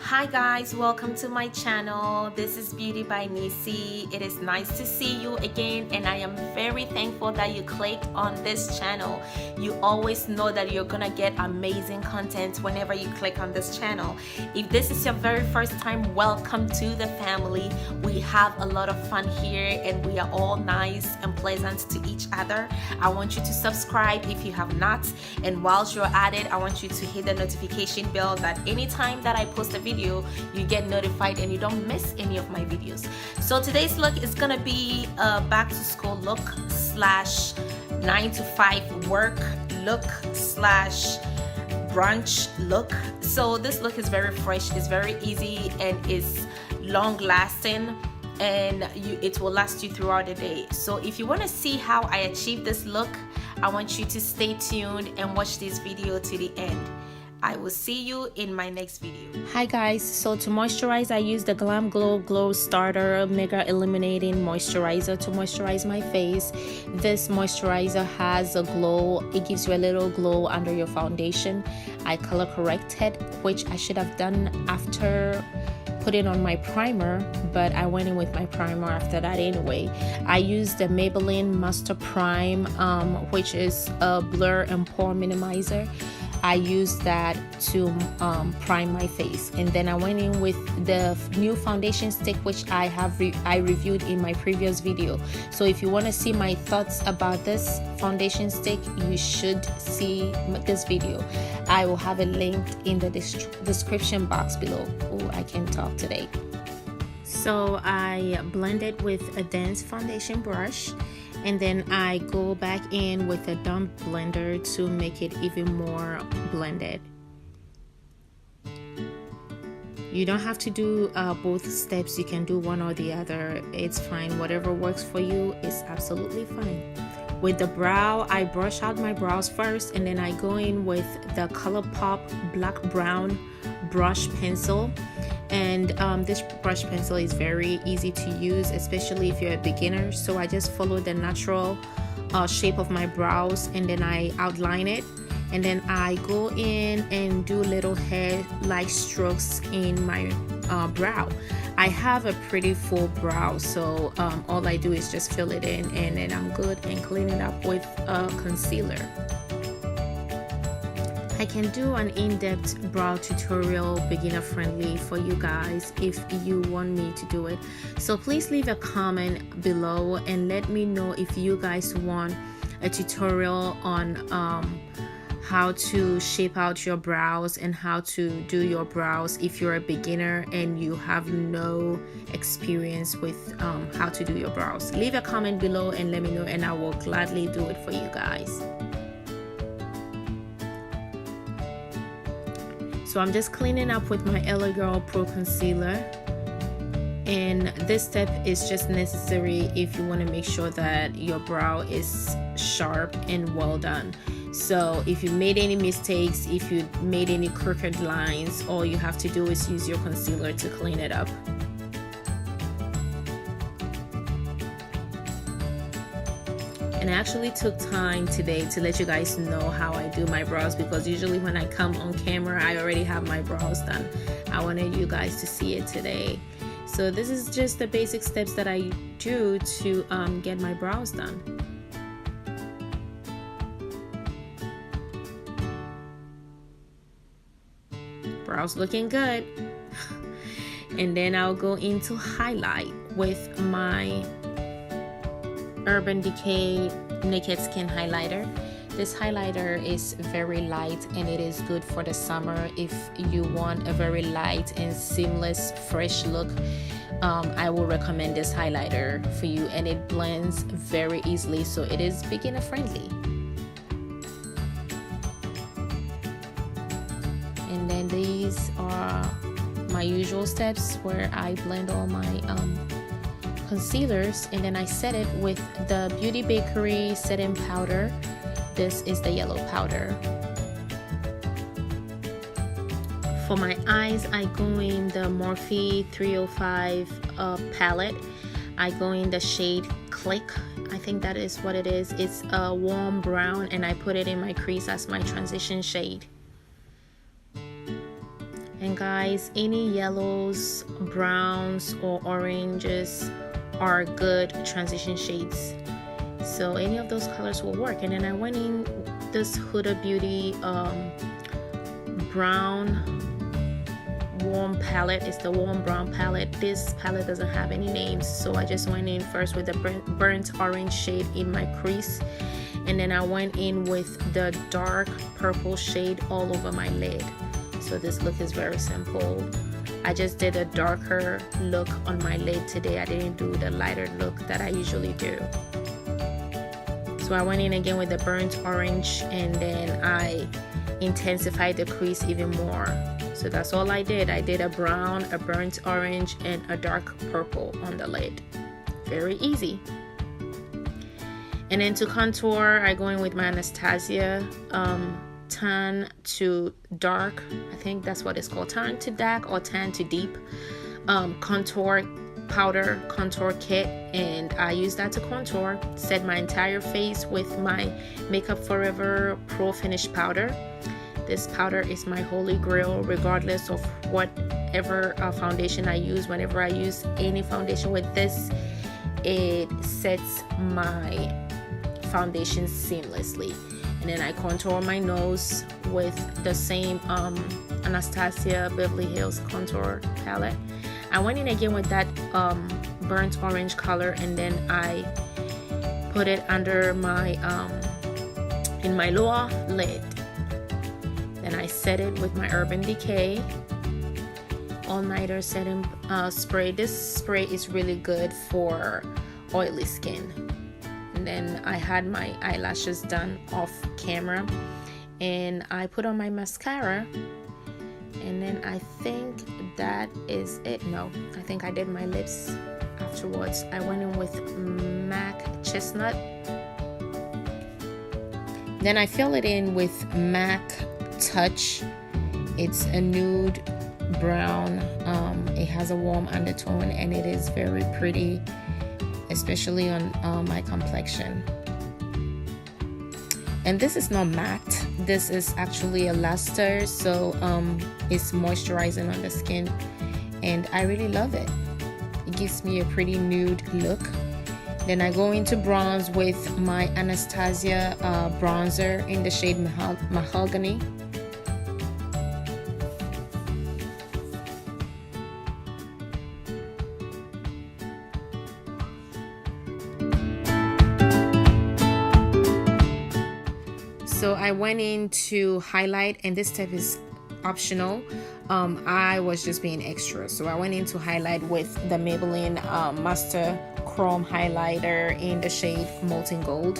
Hi guys, welcome to my channel. This is Beauty by Nisi. It is nice to see you again, and I am very thankful that you clicked on this channel. You always know that you're gonna get amazing content whenever you click on this channel. If this is your very first time, welcome to the family. We have a lot of fun here and we are all nice and pleasant to each other. I want you to subscribe if you have not, and whilst you're at it, I want you to hit the notification bell that anytime that I post a video, you get notified and you don't miss any of my videos. So today's look is gonna be a back to school look slash 9 to 5 work look slash brunch look. So this look is very fresh, it's very easy, and is long lasting, and it will last you throughout the day. So if you want to see how I achieve this look, I want you to stay tuned and watch this video to the end. I will see you in my next video. Hi guys, so to moisturize, I use the Glam Glow Starter Mega Illuminating Moisturizer to moisturize my face. This moisturizer has a glow. It gives you a little glow under your foundation. I color corrected, which I should have done after putting on my primer, but I went in with my primer after that anyway. I used the Maybelline Master Prime, which is a blur and pore minimizer. I used that to prime my face, and then I went in with the new foundation stick, which I reviewed in my previous video. So if you want to see my thoughts about this foundation stick, you should see this video. I will have it linked in the description box below. Oh, I can't talk today. So I blended with a dense foundation brush, and then I go back in with a dump blender to make it even more blended. You don't have to do both steps. You can do one or the other. It's fine. Whatever works for you is absolutely fine. With the brow, I brush out my brows first, and then I go in with the ColourPop Black Brown brush pencil. And this brush pencil is very easy to use, especially if you're a beginner. So I just follow the natural shape of my brows, and then I outline it, and then I go in and do little hair-like strokes in my brow. I have a pretty full brow, so all I do is just fill it in, and then I'm good and clean it up with a concealer. I can do an in-depth brow tutorial, beginner friendly, for you guys if you want me to do it. So please leave a comment below and let me know if you guys want a tutorial on how to shape out your brows and how to do your brows if you're a beginner and you have no experience with how to do your brows. Leave a comment below and let me know, and I will gladly do it for you guys. So I'm just cleaning up with my LA Girl Pro Concealer, and this step is just necessary if you want to make sure that your brow is sharp and well done. So if you made any mistakes, if you made any crooked lines, all you have to do is use your concealer to clean it up. And I actually took time today to let you guys know how I do my brows, because usually when I come on camera I already have my brows done. I wanted you guys to see it today. So this is just the basic steps that I do to get my brows done. Brows looking good. And then I'll go into highlight with my Urban Decay Naked Skin highlighter. This highlighter is very light and it is good for the summer. If you want a very light and seamless fresh look, I will recommend this highlighter for you, and it blends very easily, so it is beginner friendly. And then these are my usual steps where I blend all my concealers, and then I set it with the Beauty Bakery setting powder. This is the yellow powder. For my eyes, I go in the Morphe 305 palette. I go in the shade Click. I think that is what it is. It's a warm brown, and I put it in my crease as my transition shade. And guys, any yellows, browns, or oranges are good transition shades, so any of those colors will work. And then I went in this Huda Beauty brown warm palette. It's the warm brown palette. This palette doesn't have any names, so I just went in first with the burnt orange shade in my crease, and then I went in with the dark purple shade all over my lid. So this look is very simple. I just did a darker look on my lid today. I didn't do the lighter look that I usually do. So I went in again with the burnt orange, and then I intensified the crease even more. So that's all I did. I did a brown, a burnt orange, and a dark purple on the lid. Very easy. And then to contour, I go in with my Anastasia tan to dark. I think that's what it's called, tan to dark or tan to deep contour powder contour kit, and I use that to contour. Set my entire face with my Makeup Forever Pro Finish powder. This powder is my holy grail regardless of whatever foundation I use. Whenever I use any foundation with this, it sets my foundation seamlessly. And then I contour my nose with the same Anastasia Beverly Hills contour palette. I went in again with that burnt orange color, and then I put it under my in my lower lid. Then I set it with my Urban Decay All Nighter Setting Spray. This spray is really good for oily skin. And then I had my eyelashes done off camera, and I put on my mascara, and then I think that is it. No, I think I did my lips afterwards. I went in with MAC Chestnut, then I fill it in with MAC Touch. It's a nude brown. It has a warm undertone, and it is very pretty, especially on my complexion. And this is not matte, this is actually a luster, so it's moisturizing on the skin, and I really love it. It gives me a pretty nude look. Then I go into bronze with my Anastasia bronzer in the shade Mahogany. So I went into highlight, and this step is optional. I was just being extra, so I went into highlight with the Maybelline Master Chrome highlighter in the shade Molten Gold.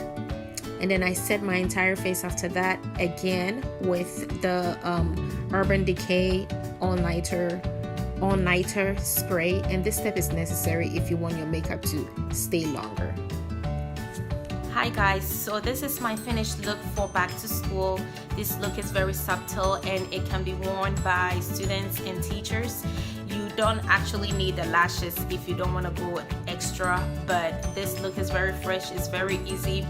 And then I set my entire face after that again with the Urban Decay All Nighter spray, and this step is necessary if you want your makeup to stay longer. Hi guys, so this is my finished look for back to school. This look is very subtle, and it can be worn by students and teachers. You don't actually need the lashes if you don't want to go extra, but this look is very fresh, it's very easy.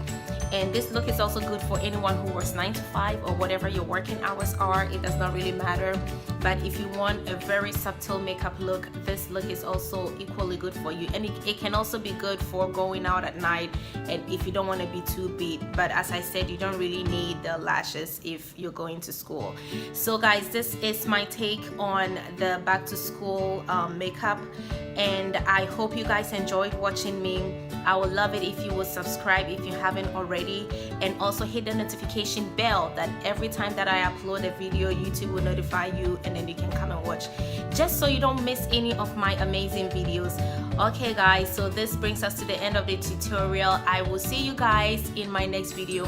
And this look is also good for anyone who works 9 to 5 or whatever your working hours are. It does not really matter. But if you want a very subtle makeup look, this look is also equally good for you. And it can also be good for going out at night, and if you don't want to be too beat. But as I said, you don't really need the lashes if you're going to school. So guys, this is my take on the back to school makeup, and I hope you guys enjoyed watching me. I would love it if you would subscribe if you haven't already, and also hit the notification bell that every time that I upload a video, YouTube will notify you, and then you can come and watch, just so you don't miss any of my amazing videos. Okay guys, so this brings us to the end of the tutorial. I will see you guys in my next video.